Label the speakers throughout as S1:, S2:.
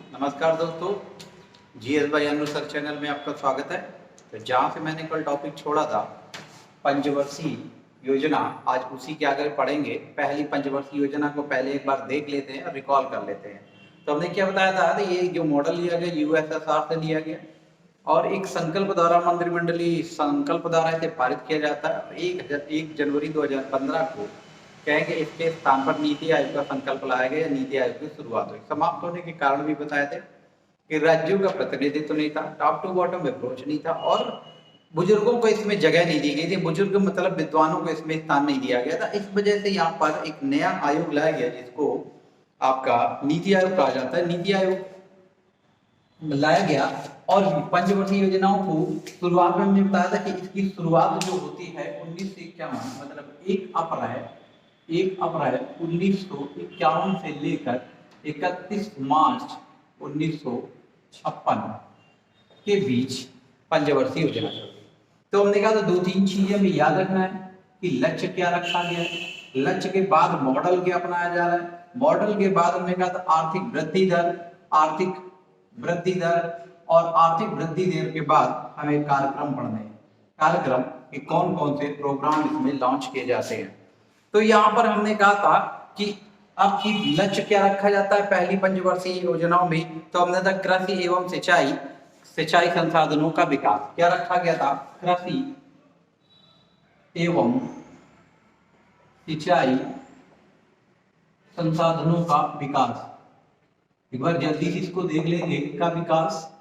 S1: नमस्कार दोस्तों, GS by Anu sir channel में आपका स्वागत है। तो जहाँ से मैंने कल टॉपिक छोड़ा था पंचवर्षीय योजना, आज उसी के आगे पढ़ेंगे। पहली पंचवर्षीय योजना को पहले एक बार देख लेते हैं और रिकॉल कर लेते हैं। तो हमने क्या बताया था, तो ये जो मॉडल लिया गया यूएसएसआर से लिया गया और एक संकल्प द्वारा मंत्रिमंडलीय संकल्प द्वारा इसे पारित किया जाता है। 1 जनवरी 2015 को कहेंगे इसके स्थान पर नीति आयोग का संकल्प लाया गया। नीति आयोग की शुरुआत हुई। समाप्त होने के कारण भी बताए थे कि राज्यों का प्रतिनिधित्व नहीं था, टॉप टू बॉटम अप्रोच नहीं था और बुजुर्गों को इसमें जगह नहीं दी गई थी। बुजुर्ग मतलब विद्वानों को इसमें स्थान नहीं दिया गया था। इस वजह से यहाँ पर एक नया आयोग लाया गया जिसको आपका नीति आयोग कहा जाता है। नीति आयोग लाया गया और पंचवर्षीय योजनाओं को शुरुआत में हमने बताया था कि इसकी शुरुआत जो होती है 1951 मतलब 1 अप्रैल 1951 से लेकर 31 मार्च 1956 के बीच पंचवर्षीय योजना चल रही। तो हमने कहा तो 2-3 चीजें हमें याद रखना है कि लक्ष्य क्या रखा गया है, लक्ष्य के बाद मॉडल क्या अपनाया जा रहा है, मॉडल के बाद हमने कहा था आर्थिक वृद्धि दर और आर्थिक वृद्धि दर के बाद हमें कार्यक्रम पढ़ने हैं। कार्यक्रम के कौन कौन से प्रोग्राम इसमें लॉन्च किए जाते हैं। तो यहाँ पर हमने कहा था कि आपकी लक्ष्य क्या रखा जाता है पहली पंचवर्षीय योजनाओं में। तो हमने था कृषि एवं सिंचाई संसाधनों का विकास। क्या रखा गया था? कृषि एवं सिंचाई संसाधनों का विकास। एक बार जल्दी से इसको देख लेंगे। का विकास,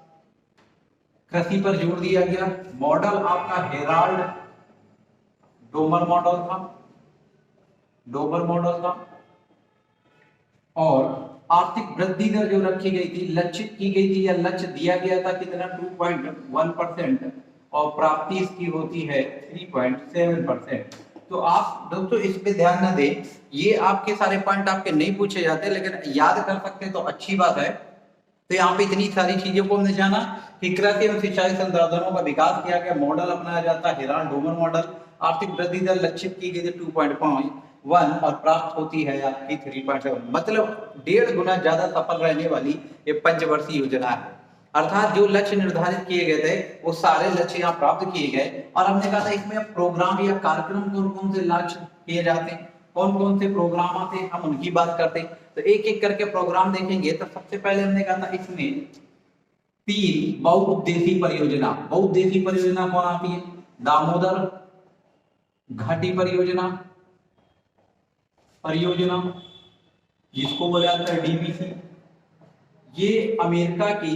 S1: कृषि पर जोर दिया गया। मॉडल आपका हेराल्ड डोमर मॉडल था और आर्थिक वृद्धि दर जो रखी गई थी, लक्षित की गई थी या लक्ष्य दिया गया था कितना 2.1% और प्राप्ति इसकी होती है 3.7%। तो आप दोस्तों इस पे ध्यान न दें, ये आपके सारे पॉइंट आपके नहीं पूछे जाते लेकिन याद कर सकते तो अच्छी बात है। तो यहाँ पे इतनी सारी चीजों को हमने जाना कि कृषि एवं सिंचाई संसाधनों का विकास किया गया, मॉडल अपनाया जाता है हेराल्ड डोमर मॉडल, आर्थिक वृद्धि दर लक्षित की गई थी 2.1 और प्राप्त होती है आपकी 3.7, मतलब 1.5 गुना ज्यादा सफल रहने वाली ये पंचवर्षीय योजना है। अर्थात जो लक्ष्य निर्धारित किए गए थे वो सारे लक्ष्य यहाँ प्राप्त किए गए। और हमने कहा था इसमें प्रोग्राम या कार्यक्रम कौन कौन से लक्ष्य किए जाते हैं, कौन कौन से प्रोग्राम आते हैं, हम उनकी बात करते हैं। तो एक एक करके प्रोग्राम देखेंगे। तो सबसे पहले हमने कहा था इसमें 3 बहुउद्देशीय परियोजना। बहुउद्देशीय परियोजना कौन आती है? दामोदर घाटी परियोजना जिसको बोला जाता है डीबीसी। ये अमेरिका की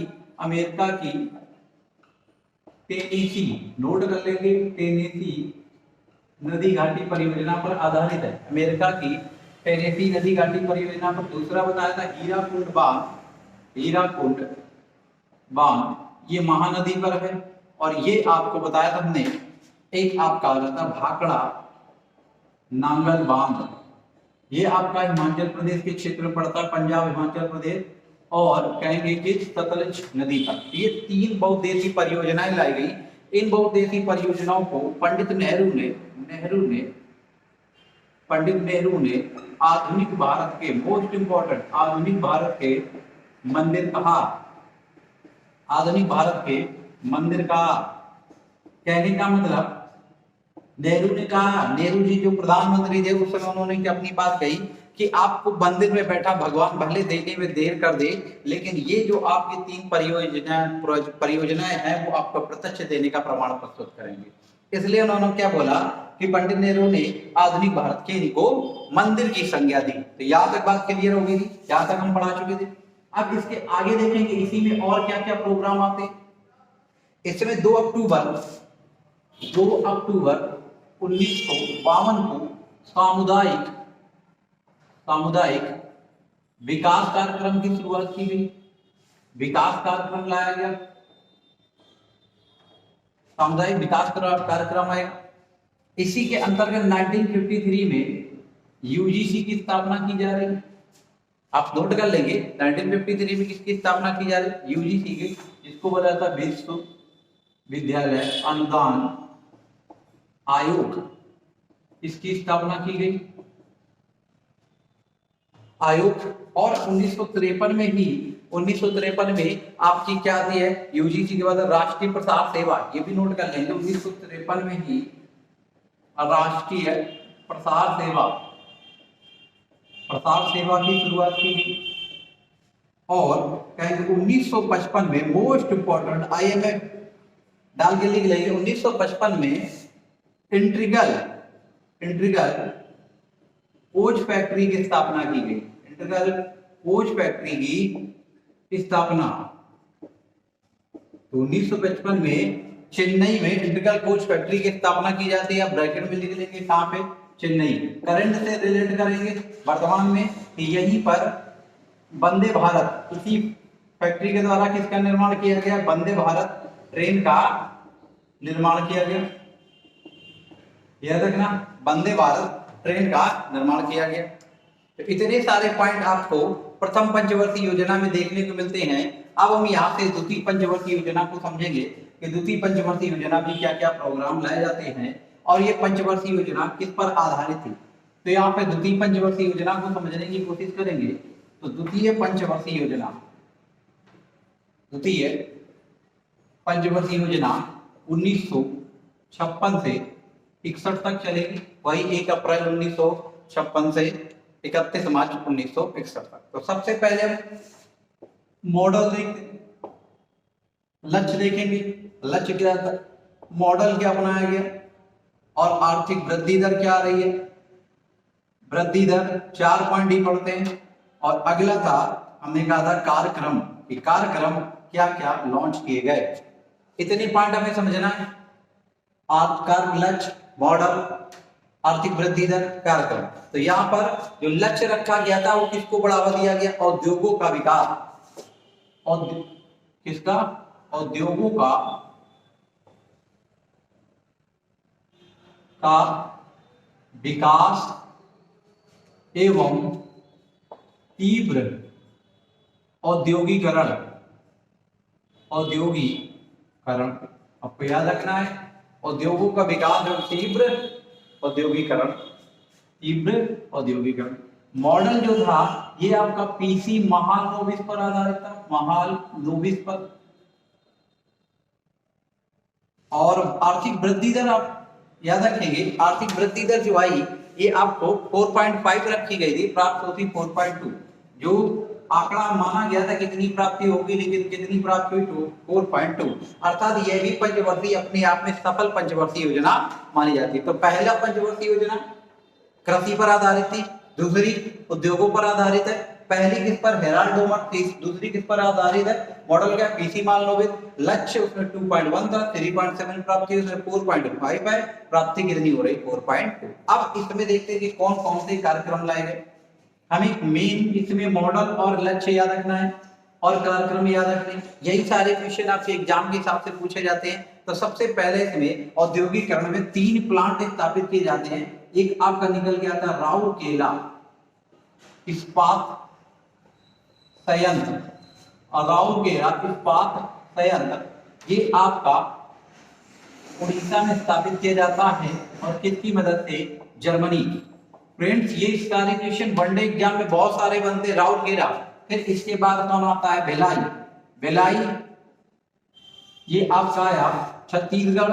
S1: टेनेसी, नोट कर लेंगे, टेनेसी नदी घाटी परियोजना पर आधारित है। अमेरिका की टेनेसी नदी घाटी परियोजना पर। दूसरा बताया था हीराकुंड बांध, ये महानदी पर है। और ये आपको बताया था हमने एक आपका था भाखड़ा नांगल बांध, ये आपका हिमाचल प्रदेश के क्षेत्र में पड़ता है, पंजाब हिमाचल प्रदेश, और कहेंगे कि सतलज नदी पर। ये 3 बहुउद्देशीय परियोजनाएं लाई गई। इन बहुउद्देशीय परियोजनाओं को पंडित नेहरू ने आधुनिक भारत के मोस्ट इंपोर्टेंट आधुनिक भारत के मंदिर का कहने का मतलब, नेहरू ने कहा, नेहरू जी जो प्रधानमंत्री थे उस समय उन्होंने अपनी बात कही कि आपको मंदिर में बैठा भगवान भले देने में देर कर दे लेकिन ये जो आपकी 3 परियोजनाएं हैं वो आपको प्रत्यक्ष देने का प्रमाण प्रस्तुत करेंगे। इसलिए उन्होंने क्या बोला कि पंडित नेहरू ने आधुनिक भारत के इनको मंदिर की संज्ञा दी। तो यहाँ तक बात क्लियर हो गई थी, यहाँ तक हम पढ़ा चुके थे। अब इसके आगे देखेंगे इसी में और क्या क्या प्रोग्राम आते हैं। इसमें 2 अक्टूबर 1952 को सामुदायिक विकास कार्यक्रम की शुरुआत की गई। विकास कार्यक्रम लाया गया, सामुदायिक विकास कार्यक्रम आएगा। इसी के अंतर्गत 1953 में यूजीसी की स्थापना की जा रही है। आप नोट कर लेंगे 1953 में किसकी स्थापना की जा रही है? यूजीसी की, जिसको बोला जाता है विश्वविद्यालय अनुदान आयोग, इसकी स्थापना की गई। आयोग, और 1953 में ही 1953 में आपकी क्या आती है यूजीसी के बाद राष्ट्रीय प्रसार सेवा, ये भी नोट कर लेंगे। 1953 में ही राष्ट्रीय प्रसार सेवा की शुरुआत की गई। और कहेंगे 1955 में मोस्ट इंपॉर्टेंट IMF डाल के लिख लेंगे, 1955 में इंटीग्रल कोच फैक्ट्री की स्थापना की गई। इंटीग्रल कोच फैक्ट्री की स्थापना 1955 में चेन्नई में इंटीग्रल कोच फैक्ट्री की स्थापना की जाती है। ब्रैकेट में लिख लेंगे कहां पे, चेन्नई। करंट से रिलेट करेंगे वर्तमान में, यहीं पर वंदे भारत, इसी फैक्ट्री के द्वारा किसका निर्माण किया गया, वंदे भारत ट्रेन का निर्माण किया गया। याद रखना, वंदे भारत ट्रेन का निर्माण किया गया। तो इतने सारे पॉइंट आपको प्रथम पंचवर्षीय योजना में देखने को मिलते हैं। अब हम यहाँ से द्वितीय पंचवर्षीय योजना को समझेंगे कि द्वितीय पंचवर्षीय योजना में क्या क्या प्रोग्राम लाए जाते हैं और ये पंचवर्षीय योजना किस पर आधारित थी। तो यहाँ पे द्वितीय पंचवर्षीय योजना को समझने की कोशिश करेंगे। तो द्वितीय पंचवर्षीय योजना 1956 से 61 तक चलेगी, वही 1 अप्रैल 1956 से 31 मार्च 1961 तक। तो सबसे पहले हम मॉडल देखते, लक्ष्य देखेंगे। लक्ष्य क्या था, मॉडल क्या बनाया गया और आर्थिक वृद्धि दर क्या आ रही है। वृद्धि दर 4 पॉइंट ही पढ़ते हैं। और अगला था, हमने कहा था कार्यक्रम, कि कार्यक्रम क्या क्या लॉन्च किए गए। इतने पॉइंट हमें समझना है। लक्ष्य, मॉडल, आर्थिक वृद्धि दर, कार्यक्रम। तो यहाँ पर जो लक्ष्य रखा गया था वो किसको बढ़ावा दिया गया, उद्योगों का विकास। और किसका, उद्योगों का विकास एवं तीव्र औद्योगिकरण। आपको याद रखना है, उद्योगों का विकास एवं तीव्र औद्योगिकरण। मॉडल जो था ये आपका पीसी महालनोबिस पर आधारित था, महालनोबिस पर। और आर्थिक वृद्धि दर आप याद रखेंगे, आर्थिक वृद्धि दर जो आई ये आपको 4.5 रखी गई थी, प्राप्त होती 4.2। जो आंकड़ा माना गया था कितनी प्राप्ति होगी, लेकिन कितनी प्राप्ति हुई, 4.2। अर्थात यह भी पंचवर्षीय अपने आप में सफल पंचवर्षीय योजना मानी जाती है। तो पहला पंचवर्षीय योजना कृषि पर आधारित थी, दूसरी उद्योगों पर आधारित है। पहली किस पर, हेराल्ड डोमर, दूसरी किस पर आधारित है, मॉडल क्या, पीसी महालनोबिस। लक्ष्य उसमें 2.1 था, 3.7 प्राप्ति, उसमें 4.5 है, प्राप्ति कितनी हो रही, 4.2। अब इसमें देखते हैं कि कौन कौन से कार्यक्रम लाए गए। हमें मेन इसमें मॉडल और लक्ष्य याद रखना है और कार्यक्रम याद रखने हैं। यही सारे क्वेश्चन आपसे एग्जाम के हिसाब से पूछे जाते हैं। तो सबसे पहले इसमें औद्योगिकरण में 3 प्लांट स्थापित किए जाते हैं। एक आपका निकल गया था राउरकेला इस्पात संयंत्र, और राउरकेला इस्पात संयंत्र ये आपका उड़ीसा में स्थापित किया जाता है। और किसकी मदद से, जर्मनी। फ्रेंड्स ये सारे क्वेश्चन वनडे एग्जाम में बहुत सारे बनते, राउरकेला। फिर इसके बाद कौन आता है, भिलाई ये आपका आया छत्तीसगढ़।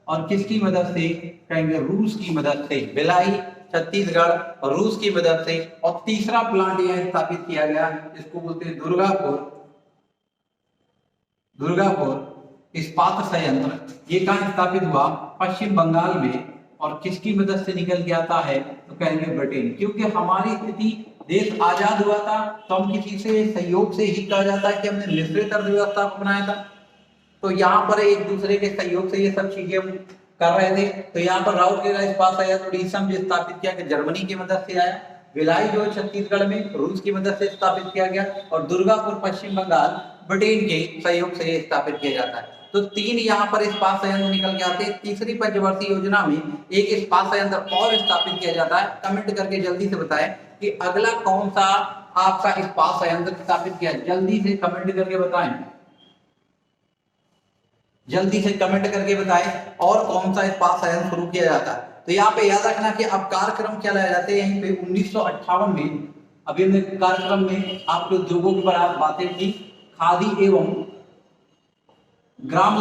S1: और किसकी मदद से, कहेंगे रूस की मदद से। भिलाई, छत्तीसगढ़ और रूस की मदद से। और तीसरा प्लांट यह स्थापित किया गया, इसको बोलते हैं दुर्गापुर इस्पात संयंत्र। ये कहां स्थापित हुआ, पश्चिम बंगाल में। और किसकी मदद से निकल के आता है, तो कहेंगे ब्रिटेन। क्योंकि हमारी स्थिति, देश आजाद हुआ था तो हम किसी से सहयोग से ही कहा जाता है कि हमने मिश्रित अर्थव्यवस्था अपनाया था। तो यहाँ पर एक दूसरे के सहयोग से ये सब चीजें हम कर रहे थे। तो यहाँ पर राउरकेला इस्पात संयंत्र उड़ीसा में स्थापित किया गया, जर्मनी की मदद से आया। भिलाई जो छत्तीसगढ़ में रूस की मदद से स्थापित किया गया। और दुर्गापुर पश्चिम बंगाल ब्रिटेन के सहयोग से स्थापित किया जाता है। तो 3 यहाँ पर इस्पात संयंत्र निकल के आते हैं। तीसरी पंचवर्षीय योजना में एक इस्पात संयंत्र और स्थापित किया जाता है। कमेंट करके जल्दी से बताएं कि अगला कौन सा आपका इस्पात संयंत्र स्थापित किया, जल्दी से कमेंट करके बताएं, और कौन सा इस्पात संयंत्र शुरू किया जाता है। तो यहाँ पे याद रखना कि अब कार्यक्रम क्या लाए जाते हैं यहीं पे 1958 में। अभी हमने कार्यक्रम में आपके उद्योगों की बातें की, खादी एवं ग्राम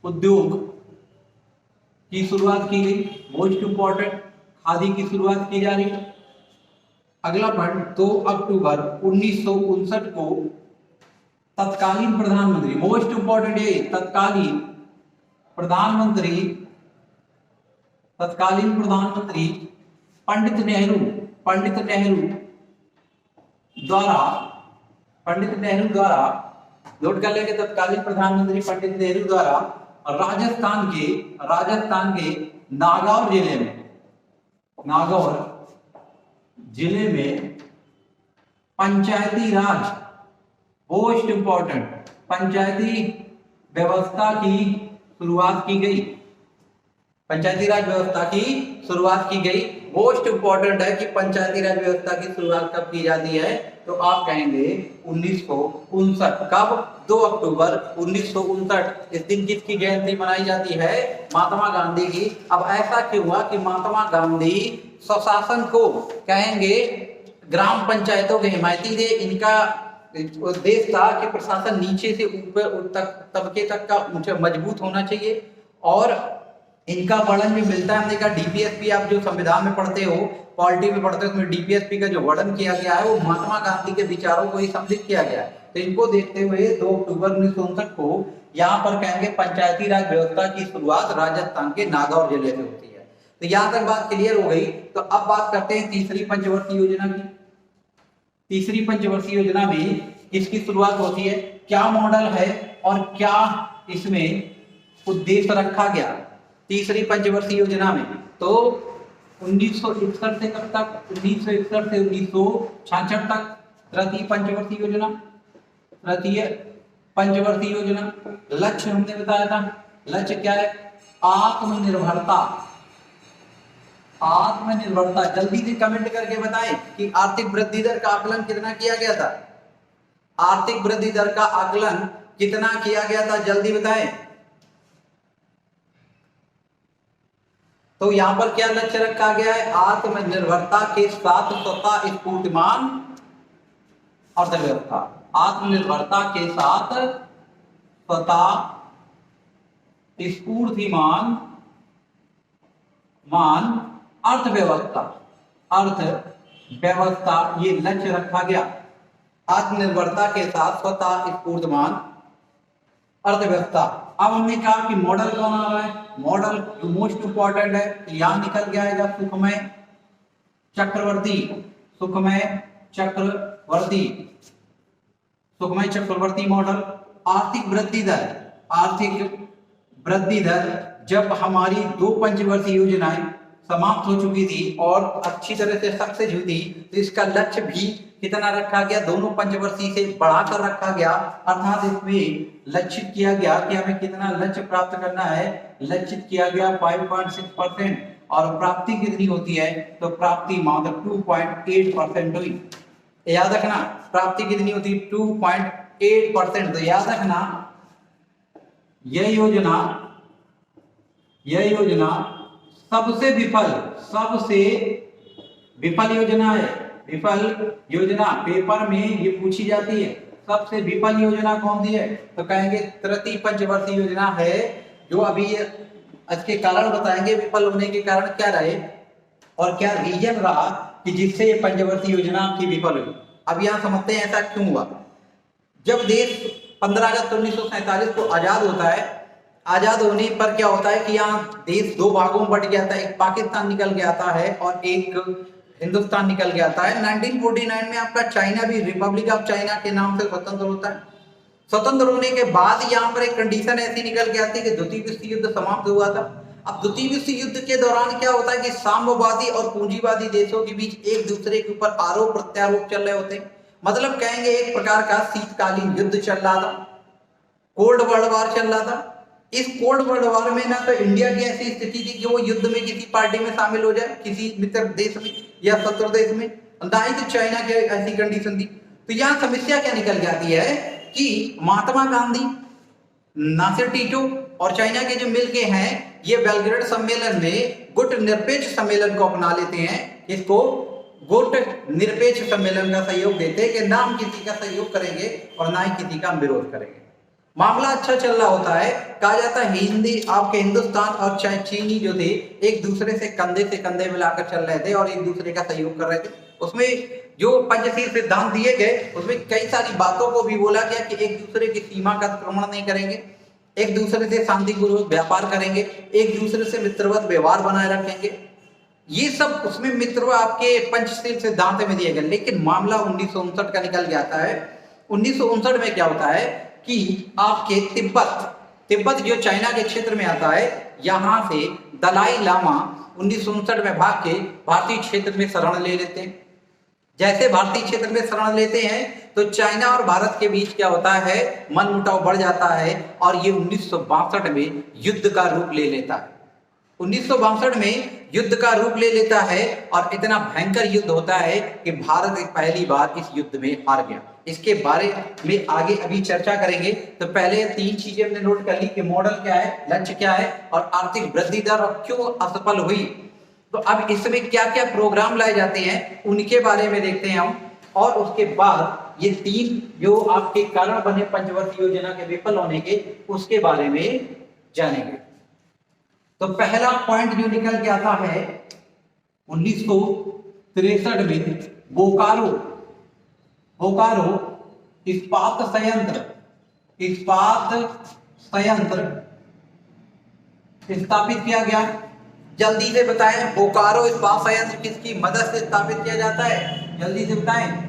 S1: उद्योग की शुरुआत की गई, मोस्ट इंपॉर्टेंट, खादी की शुरुआत की जा रही है। अगला पॉइंट, 2 अक्टूबर 1959 को तत्कालीन प्रधानमंत्री, मोस्ट इंपॉर्टेंट है, तत्कालीन प्रधानमंत्री पंडित नेहरू द्वारा नोट कर लेंगे, तत्कालीन प्रधानमंत्री पंडित नेहरू द्वारा राजस्थान के नागौर जिले में पंचायती राज, मोस्ट इंपॉर्टेंट, पंचायती व्यवस्था की शुरुआत की गई। पंचायती राज व्यवस्था की शुरुआत की गई। मोस्ट इंपॉर्टेंट है कि पंचायती राज व्यवस्था की शुरुआत कब की जाती है, तो आप कहेंगे 1959। कब? 2 अक्टूबर 1959। इस दिन किसकी जयंती मनाई जाती है? महात्मा गांधी की। अब ऐसा क्यों हुआ कि महात्मा गांधी स्वशासन को कहेंगे ग्राम पंचायतों के हिमायती थे। इनका उद्देश्य था कि प्रशासन नीचे से ऊपर तक तबके तक का मजबूत होना चाहिए और इनका वर्णन भी मिलता है। हमने कहा डीपीएसपी, आप जो संविधान में पढ़ते हो, पॉलिटी में पढ़ते हो, उसमें डीपीएसपी का जो वर्णन किया गया है वो महात्मा गांधी के विचारों को ही सम्मिलित किया गया है। तो इनको देखते हुए 2 अक्टूबर 1959 को यहाँ पर कहेंगे पंचायती राज व्यवस्था की शुरुआत राजस्थान के नागौर जिले से होती है। तो यहाँ तक बात क्लियर हो गई। तो अब बात करते हैं तीसरी पंचवर्षीय योजना की। तीसरी पंचवर्षीय योजना में इसकी शुरुआत होती है, क्या मॉडल है और क्या इसमें उद्देश्य रखा गया तीसरी पंचवर्षीय योजना में। तो 1961 से कब तक? 1961 से 1966 तक तृतीय पंचवर्षीय योजना। तृतीय पंचवर्षीय योजना, लक्ष्य हमने बताया था, लक्ष्य क्या है? आत्मनिर्भरता। जल्दी से कमेंट करके बताएं कि आर्थिक वृद्धि दर का आकलन कितना किया गया था? आर्थिक वृद्धि दर का आकलन कितना किया गया था, जल्दी बताएं। तो यहां पर क्या लक्ष्य रखा गया है? आत्मनिर्भरता के साथ स्वतः स्फूर्तिमान अर्थव्यवस्था। आत्मनिर्भरता के साथ स्वतः स्फूर्तिमान अर्थव्यवस्था, ये लक्ष्य रखा गया। आत्मनिर्भरता के साथ स्वतः स्फूर्तिमान अर्थव्यवस्था। अब हमने कहा कि मॉडल कौन आ रहा है? मॉडल जो मोस्ट इंपॉर्टेंट है, यहां निकल के आएगा सुखमय चक्रवर्ती मॉडल। आर्थिक वृद्धि दर जब हमारी 2 पंचवर्षीय योजनाएं समाप्त हो चुकी थी और अच्छी तरह से सक्सेस हुई थी, तो इसका लक्ष्य भी कितना रखा गया? दोनों पंचवर्षीय से बढ़ाकर रखा गया। अर्थात इसमें लक्षित किया गया कि हमें कितना लक्ष्य प्राप्त करना है। लक्षित किया गया 5.6% और प्राप्ति कितनी होती है? तो प्राप्ति मात्र 2.8% हुई। याद रखना, प्राप्ति कितनी होती है? 2.8%। तो याद रखना, यह योजना सबसे विफल योजना है। विफल योजना पेपर में ये पूछी जाती है, सबसे विफल योजना कौन सी है? तो कहेंगे तृतीय पंचवर्षीय योजना है, जो अभी इसके कारण बताएंगे विफल होने के कारण क्या रहे और क्या रीजन रहा कि जिससे ये पंचवर्षीय योजना की विफल हुई। अब यहाँ समझते हैं ऐसा क्यों हुआ। जब देश 15 अगस्त 1947 को आजाद होता है, आजाद होने पर क्या होता है कि यहाँ देश 2 भागों में बट गया था। एक पाकिस्तान निकल गया था है और एक हिंदुस्तान निकल गया था। 1949 में आपका चाइना भी रिपब्लिक ऑफ चाइना के नाम से स्वतंत्र होता है। स्वतंत्र होने के बाद यहाँ पर एक कंडीशन ऐसी निकल के आती है कि द्वितीय विश्व युद्ध समाप्त हुआ था। अब द्वितीय विश्व युद्ध के दौरान क्या होता है कि साम्यवादी और पूंजीवादी देशों के बीच एक दूसरे के ऊपर आरोप प्रत्यारोप चल रहे होते हैं। मतलब कहेंगे एक प्रकार का शीतकालीन युद्ध चल रहा था, कोल्ड वर्ल्ड वॉर चल रहा था। इस कोल्ड वर्ल्ड वॉर में ना तो इंडिया की ऐसी स्थिति थी कि वो युद्ध में किसी पार्टी में शामिल हो जाए, किसी मित्र देश में या शत्रु देश में, ना ही तो चाइना की ऐसी कंडीशन थी। तो यहाँ समस्या क्या निकल जाती है कि महात्मा गांधी, नासिर टिटो और चाइना के जो मिल्क हैं ये बेलग्रेड सम्मेलन में गुट निरपेक्ष सम्मेलन को अपना लेते हैं। इसको गुट निरपेक्ष सम्मेलन का सहयोग देते हैं कि ना हम किसी का सहयोग करेंगे और ना ही किसी का विरोध करेंगे। मामला अच्छा चल रहा होता है, कहा जाता है हिंदी आपके हिंदुस्तान और चीनी जो थे एक दूसरे से कंधे मिलाकर चल रहे थे और एक दूसरे का सहयोग कर रहे थे। उसमें जो पंचशील सिद्धांत दिए गए उसमें कई सारी बातों को भी बोला गया कि एक दूसरे की सीमा का अतिक्रमण नहीं करेंगे, एक दूसरे से शांतिपूर्वक व्यापार करेंगे, एक दूसरे से मित्रवत व्यवहार बनाए रखेंगे। ये सब उसमें मित्र आपके पंचशील सिद्धांत में दिए गए। लेकिन मामला 1959 का निकल के आता है। 1959 में क्या होता है कि आपके तिब्बत जो चाइना के क्षेत्र में आता है, यहाँ से दलाई लामा 1959 में भाग के भारतीय क्षेत्र में शरण ले लेते हैं। जैसे भारतीय क्षेत्र में शरण लेते हैं तो चाइना और भारत के बीच क्या होता है, मनमुटाव बढ़ जाता है और ये 1962 में युद्ध का रूप ले लेता है। 1962 में युद्ध का रूप ले लेता है और इतना भयंकर युद्ध होता है कि भारत पहली बार इस युद्ध में हार गया। इसके बारे में आगे अभी चर्चा करेंगे। तो पहले 3 चीजें हमने नोट कर ली कि मॉडल क्या है, लक्ष्य क्या है और आर्थिक वृद्धि दर क्यों असफल हुई। तो अब इसमें क्या क्या प्रोग्राम लाए जाते हैं उनके बारे में देखते हैं हम, और उसके बाद ये 3 जो आपके कारण बने पंचवर्षीय योजना के विफल होने के उसके बारे में जानेंगे। तो पहला पॉइंट जो निकल के आता है 1963 में बोकारो इस्पात संयंत्र स्थापित किया गया। जल्दी से बताएं, बोकारो इस्पात संयंत्र किसकी मदद से स्थापित किया जाता है? जल्दी से बताएं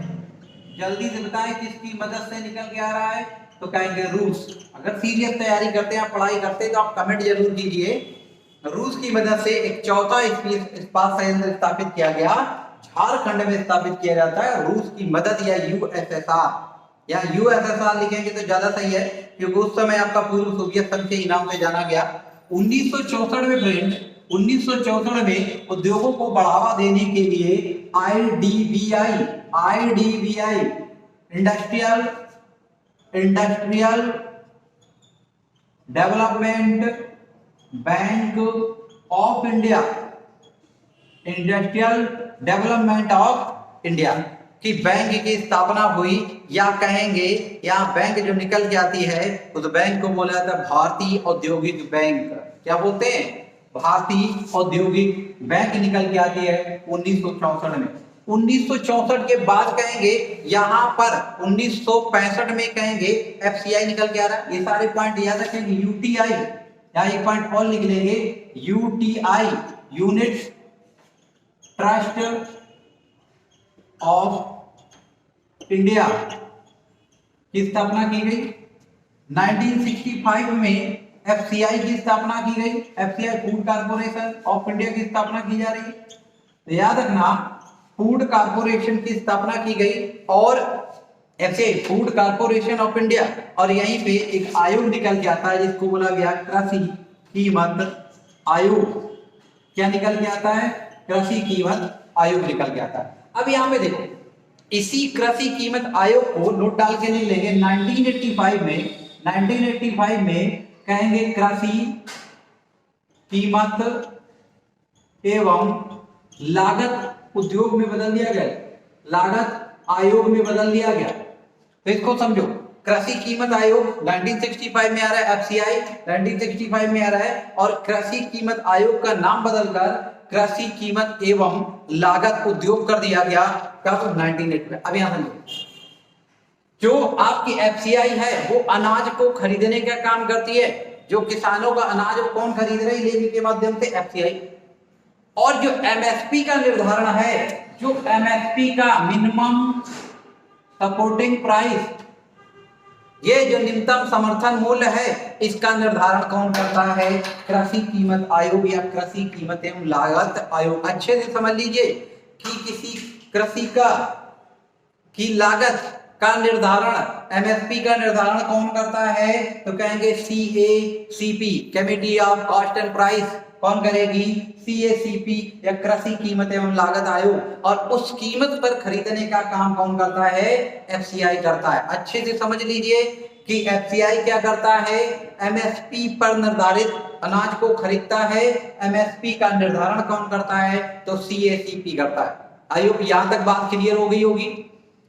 S1: किसकी मदद से निकल के आ रहा है? तो कहेंगे रूस। अगर सीरियस तैयारी करते हैं, पढ़ाई करते हैं तो आप कमेंट जरूर कीजिए। रूस की मदद से एक चौथा इस्पात संयंत्र स्थापित किया गया, झारखंड में स्थापित किया जाता है। रूस की मदद या यूएसएसआर लिखेंगे तो ज्यादा सही है क्योंकि उस समय आपका पूर्व सोवियत संघ के नाम से जाना गया। 1964 में फ्रेंड 1964 में उद्योगों को बढ़ावा देने के लिए IDBI industrial development bank of India की बैंक की स्थापना हुई, या कहेंगे यहाँ बैंक जो निकल के आती है उस बैंक को बोला जाता है भारतीय औद्योगिक बैंक। क्या बोलते हैं? भारतीय औद्योगिक बैंक निकल के आती है 1964 में। 1964 के बाद कहेंगे यहाँ पर 1965 में कहेंगे FCI निकल के आ रहा है। ये सारे पॉइंट याद रखेंगे। UTI, यहाँ एक पॉइंट और लिख लेंगे, UTI unit trust of India की स्थापना की गई। 1965 में FCI की स्थापना की गई, FCI food corporation of India की स्थापना की जा रही है। तो याद रखना, फूड कॉर्पोरेशन की स्थापना की गई और FCI food corporation of India, और यहीं पे एक आयोग निकल के आता है जिसको बोला गया कृषि कीमत आयोग। क्या निकल के आता है? कृषि कीमत आयोग निकल के आता है। अब यहाँ पे देखो, इसी कृषि कीमत आयोग को नोट डाल के नहीं लेंगे। 1985 में कहेंगे कृषि कीमत एवं लागत उद्योग में बदल दिया गया, लागत आयोग में बदल दिया गया। तो इसको समझो, कृषि कीमत आयोग 1965 में आ रहा है, FCI 1965 में आ रहा है, और कृषि कीमत आयोग का नाम बदलकर कृषि कीमत एवं लागत उद्योग कर दिया गया। कब? 1980 में। अब यहां समझो, जो आपकी FCI है वो अनाज को खरीदने का काम करती है। जो किसानों का अनाज वो कौन खरीद रहे? लेवी के माध्यम से FCI। और जो MSP का निर्धारण है, जो MSP का मिनिमम सपोर्टिंग प्राइस, ये जो न्यूनतम समर्थन मूल्य है, इसका निर्धारण कौन करता है? कृषि कीमत आयोग या कृषि कीमत एवं लागत आयोग। अच्छे से समझ लीजिए कि किसी कृषि की लागत का निर्धारण, MSP का निर्धारण कौन करता है? तो कहेंगे CACP, committee of cost and price. कौन करेगी? CACP या कृषि कीमत एवं लागत आयोग। और उस कीमत पर खरीदने का काम कौन करता है? FCI करता है। अच्छे से समझ लीजिए कि एफसीआई क्या करता है, एमएसपी पर निर्धारित अनाज को खरीदता है। एमएसपी का निर्धारण कौन करता है, तो सीएसीपी करता है। आई होप यहां तक बात क्लियर हो गई होगी।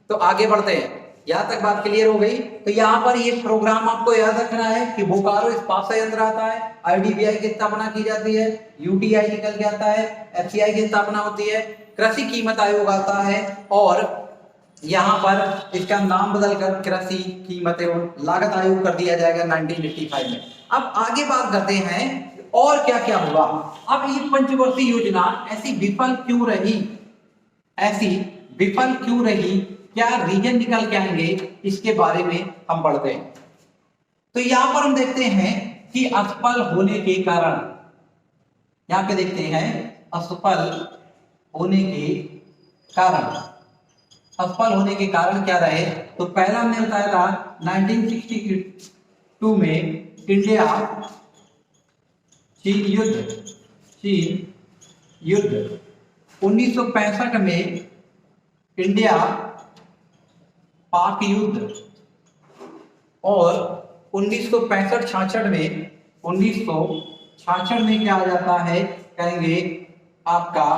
S1: तो आगे बढ़ते हैं, यहां तक बात क्लियर हो गई। तो यहाँ पर ये प्रोग्राम आपको याद रखना है कि बोकारो इस्पात संयंत्र आता है, आईडीबीआई की स्थापना की जाती है, यूटीआई निकल के आता है, एफसीआई की स्थापना होती है, कृषि कीमत आयोग आता है, और यहाँ पर इसका नाम बदलकर कृषि कीमत एवं लागत आयोग कर दिया जाएगा 1985 में। अब आगे बात करते हैं और क्या क्या हुआ। अब ये पंचवर्षीय योजना ऐसी विफल क्यों रही, ऐसी विफल क्यों रही, क्या रीजन निकल के आएंगे, इसके बारे में हम पढ़ते हैं। तो यहां पर हम देखते हैं कि असफल होने के कारण, यहां पे देखते हैं असफल होने के कारण, असफल होने के कारण क्या रहे। तो पहला हमने बताया था 1962 में इंडिया चीन युद्ध, 1965 में इंडिया पाक युद्ध, और 1965-66 में 1966 में क्या आ जाता है, कहेंगे आपका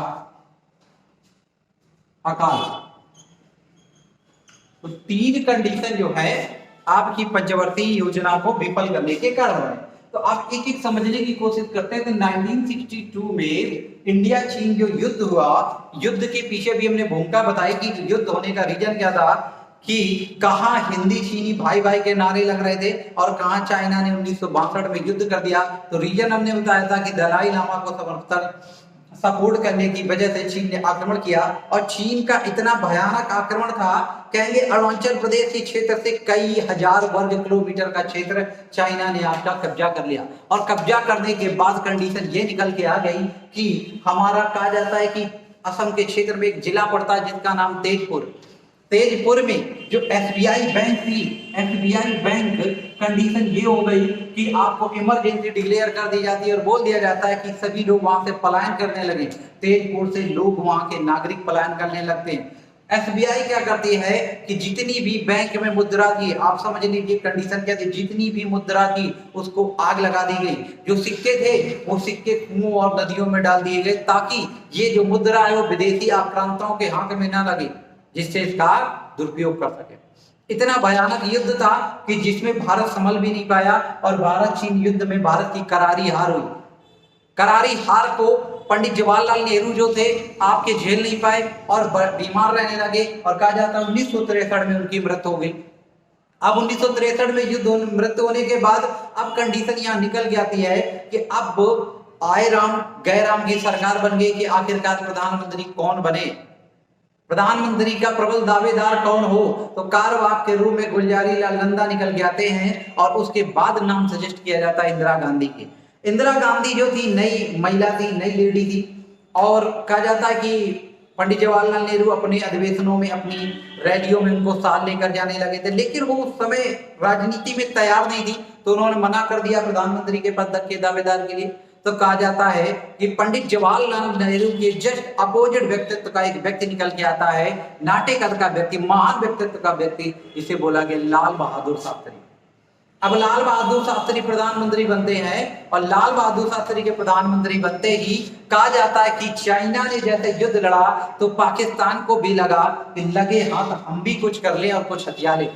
S1: अकाल। तो 3 कंडीशन जो है आपकी पंचवर्षीय योजना को विफल करने के कारण है। तो आप एक एक समझने की कोशिश करते हैं। तो 1962 में इंडिया चीन जो युद्ध हुआ, युद्ध के पीछे भी हमने भूमिका बताई कि युद्ध होने का रीजन क्या था, कि कहां हिंदी चीनी भाई भाई के नारे लग रहे थे और कहां चाइना ने 1962 में युद्ध कर दिया। तो रीजन हमने बताया था कि दलाई लामा को सपोर्ट करने की वजह से चीन ने आक्रमण किया, और चीन का इतना भयानक आक्रमण था, कहेंगे अरुणाचल प्रदेश के क्षेत्र से कई हजार वर्ग किलोमीटर का क्षेत्र चाइना ने आपका कब्जा कर लिया। और कब्जा करने के बाद कंडीशन ये निकल के आ गई कि हमारा कहा जाता है कि असम के क्षेत्र में एक जिला पड़ता है जिसका नाम तेजपुर में जो एसबीआई बैंक थी, एसबीआई बैंक कंडीशन ये हो गई कि आपको इमरजेंसी डिक्लेयर कर दी जाती है और बोल दिया जाता है कि सभी लोग वहां से पलायन करने लगे। तेजपुर से लोग वहां के नागरिक पलायन करने लगते हैं। एसबीआई क्या करती है कि जितनी भी बैंक में मुद्रा थी, आप समझ लीजिए कंडीशन क्या थी, जितनी भी मुद्रा थी उसको आग लगा दी गई। जो सिक्के थे वो सिक्के कुओं और नदियों में डाल दिए गए, ताकि ये जो मुद्रा है वो विदेशी आक्रांताओं के हाथ में ना लगे, जिससे इसका दुरुपयोग कर सके। इतना भयानक युद्ध था कि जिसमें भारत संभल भी नहीं पाया, और भारत चीन युद्ध में भारत की करारी हार हुई। करारी हार को पंडित जवाहरलाल नेहरू जो थे आपके झेल नहीं पाए और बीमार रहने लगे, और कहा जाता है 1963 में उनकी मृत्यु हो गई। अब 1963 में युद्ध मृत्यु होने के बाद अब कंडीशन यहाँ निकल के आती है कि अब आए राम गए राम की सरकार बन गई कि आखिरकार प्रधानमंत्री कौन बने, प्रधानमंत्री का प्रबल दावेदार कौन हो। तो कारवाक के रूप में गुलजारी लाल नंदा निकल के आते हैं, और उसके बाद नाम सजेस्ट किया जाता है इंदिरा गांधी के। इंदिरा गांधी जो थी नई महिला थी, नई लेडी थी, और कहा जाता है कि पंडित जवाहरलाल नेहरू अपने अधिवेशनों में, अपनी रैलियों में उनको साथ लेकर जाने लगे थे, लेकिन वो उस समय राजनीति में तैयार नहीं थी, तो उन्होंने मना कर दिया प्रधानमंत्री के पद के दावेदार के लिए। तो कहा जाता है कि पंडित जवाहरलाल नेहरू के जस्ट अपोजिट व्यक्तित्व का एक व्यक्ति निकल के आता है, नाटे कद का व्यक्ति, महान व्यक्तित्व का व्यक्ति, जिसे बोला गया लाल बहादुर शास्त्री। अब लाल बहादुर शास्त्री प्रधानमंत्री बनते हैं, और लाल बहादुर शास्त्री के प्रधानमंत्री बनते ही कहा जाता है कि चाइना ने जैसे युद्ध लड़ा तो पाकिस्तान को भी लगा कि लगे हाथ हम भी कुछ कर ले और कुछ हथियार ले।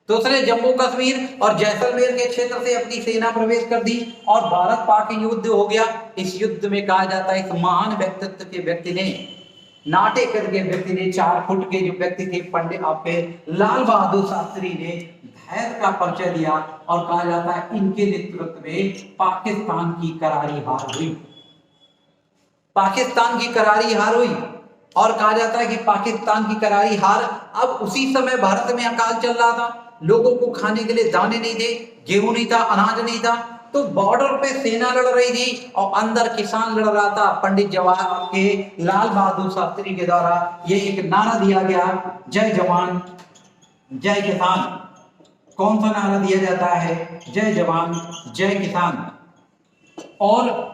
S1: तो उसने जम्मू कश्मीर और जैसलमेर के क्षेत्र से अपनी सेना प्रवेश कर दी, और भारत पाक युद्ध हो गया। इस युद्ध में कहा जाता है इस महान व्यक्तित्व के व्यक्ति ने, नाटे करके व्यक्ति ने, 4 फुट के जो व्यक्ति थे पंडित आपके लाल बहादुर शास्त्री ने धैर्य का परिचय दिया, और कहा जाता है इनके नेतृत्व में पाकिस्तान की करारी हार हुई। पाकिस्तान की करारी हार हुई, और कहा जाता है कि पाकिस्तान की करारी हार, अब उसी समय भारत में अकाल चल रहा था, लोगों को खाने के लिए दाने नहीं थे, गेहूं नहीं था, अनाज नहीं था, तो बॉर्डर पे सेना लड़ रही थी और अंदर किसान लड़ रहा था। पंडित जवाहर के लाल बहादुर शास्त्री के द्वारा ये एक नारा दिया गया, जय जवान जय किसान। कौन सा नारा दिया जाता है? जय जवान जय किसान। और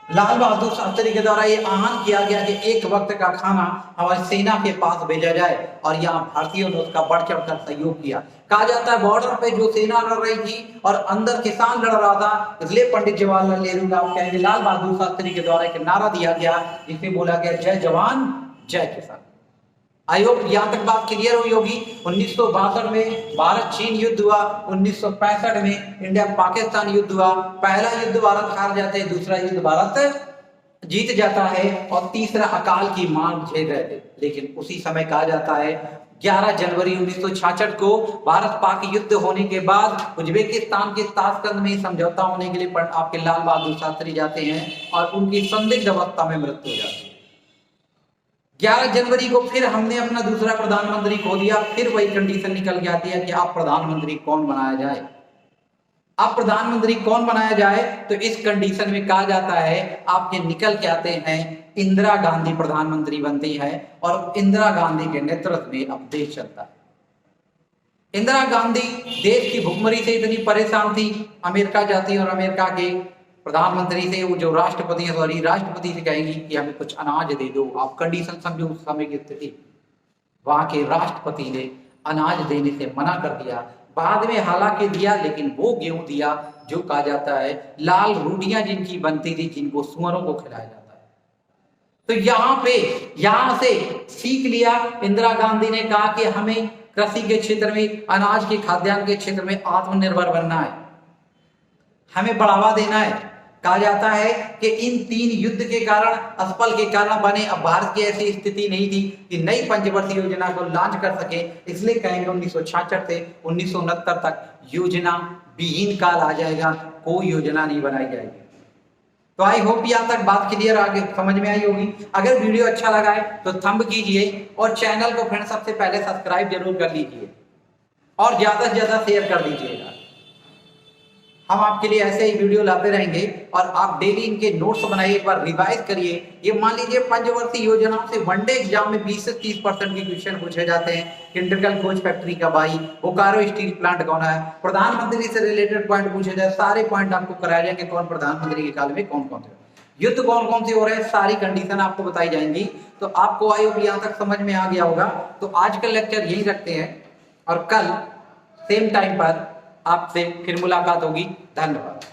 S1: लाल बहादुर शास्त्री के द्वारा ये आह्वान किया गया कि एक वक्त का खाना हमारी सेना के पास भेजा जाए, और यहाँ भारतीयों ने उसका बढ़ चढ़कर सहयोग किया। कहा जाता है बॉर्डर पे जो सेना लड़ रही थी और अंदर किसान लड़ रहा था, इसलिए पंडित जवाहरलाल नेहरू का आप कहेंगे लाल बहादुर शास्त्री के द्वारा एक नारा दिया गया जिसे बोला गया जय जवान जय किसान। आई होप यहां तक बात क्लियर हुई होगी। 1962 में भारत चीन युद्ध हुआ, 1965 में इंडिया पाकिस्तान युद्ध हुआ। पहला युद्ध भारत हार जाते हैं, दूसरा युद्ध भारत जीत जाता है और तीसरा अकाल की मार झेल रहे थे। लेकिन उसी समय कहा जाता है 11 जनवरी 1966 को भारत पाक युद्ध होने के बाद उज्बेकिस्तान के ताशकंद में समझौता होने के लिए आपके लाल बहादुर शास्त्री जाते हैं और उनकी संदिग्ध अवस्था में मृत्यु हो जाती है। 11 जनवरी को फिर हमने अपना दूसरा प्रधानमंत्री खो दिया। फिर वही कंडीशन निकल के आती है कि आप प्रधानमंत्री कौन बनाया जाए। अब प्रधानमंत्री कौन बनाया जाए तो इस कंडीशन में कहा जाता है आपके निकल के आते हैं इंदिरा गांधी प्रधानमंत्री बनती है और इंदिरा गांधी के नेतृत्व में अब देश चलता है। इंदिरा गांधी देश की भुखमरी से इतनी परेशान थी, अमेरिका जाती और अमेरिका के प्रधानमंत्री से वो जो राष्ट्रपति से कहेंगी कि हमें कुछ अनाज दे दो। आप कंडीशन समझो उस समय की स्थिति। वहां के राष्ट्रपति ने अनाज देने से मना कर दिया। बाद में हालांकि दिया, लेकिन वो गेहूं दिया जो कहा जाता है लाल रोटियां जिनकी बनती थी, जिनको सुअरों को खिलाया जाता है। तो यहां से सीख लिया इंदिरा गांधी ने, कहा कि हमें कृषि के क्षेत्र में, अनाज के खाद्यान्न के क्षेत्र में आत्मनिर्भर बनना है, हमें बढ़ावा देना है। कहा जाता है कि इन 3 युद्ध के कारण, असफल के कारण बने। अब भारत की ऐसी स्थिति नहीं थी कि नई पंचवर्षीय योजना को लॉन्च कर सके, इसलिए कहेंगे 1966 से 1969 तक योजना विहीन काल आ जाएगा, कोई योजना नहीं बनाई जाएगी। तो आई होप यहाँ तक बात क्लियर आगे समझ में आई होगी। अगर वीडियो अच्छा लगा है तो थंब कीजिए और चैनल को फ्रेंड सबसे पहले सब्सक्राइब जरूर कर लीजिए और ज्यादा से ज्यादा शेयर कर दीजिएगा। हम आपके लिए ऐसे ही वीडियो लाते रहेंगे और आप डेली इनके नोट्स बनाइए, एक बार रिवाइज करिए। ये मान लीजिए पंचवर्षीय योजनाओं से वनडे एग्जाम में 20 से 30% के क्वेश्चन पूछे जाते हैं। इंटीग्रल खोज फैक्ट्री कब आई, बोकारो स्टील प्लांट कौन है, प्रधानमंत्री से रिलेटेड पॉइंट पूछे जाए, सारे पॉइंट आपको कराए जाएंगे कौन प्रधानमंत्री के काल में कौन कौन थे, युद्ध कौन कौन से हो रहे हैं, सारी कंडीशन आपको बताई जाएंगी। तो आपको आई होप यहाँ तक समझ में आ गया होगा। तो आज का लेक्चर यही रखते हैं और कल सेम टाइम पर आपसे फिर मुलाकात होगी। धन्यवाद।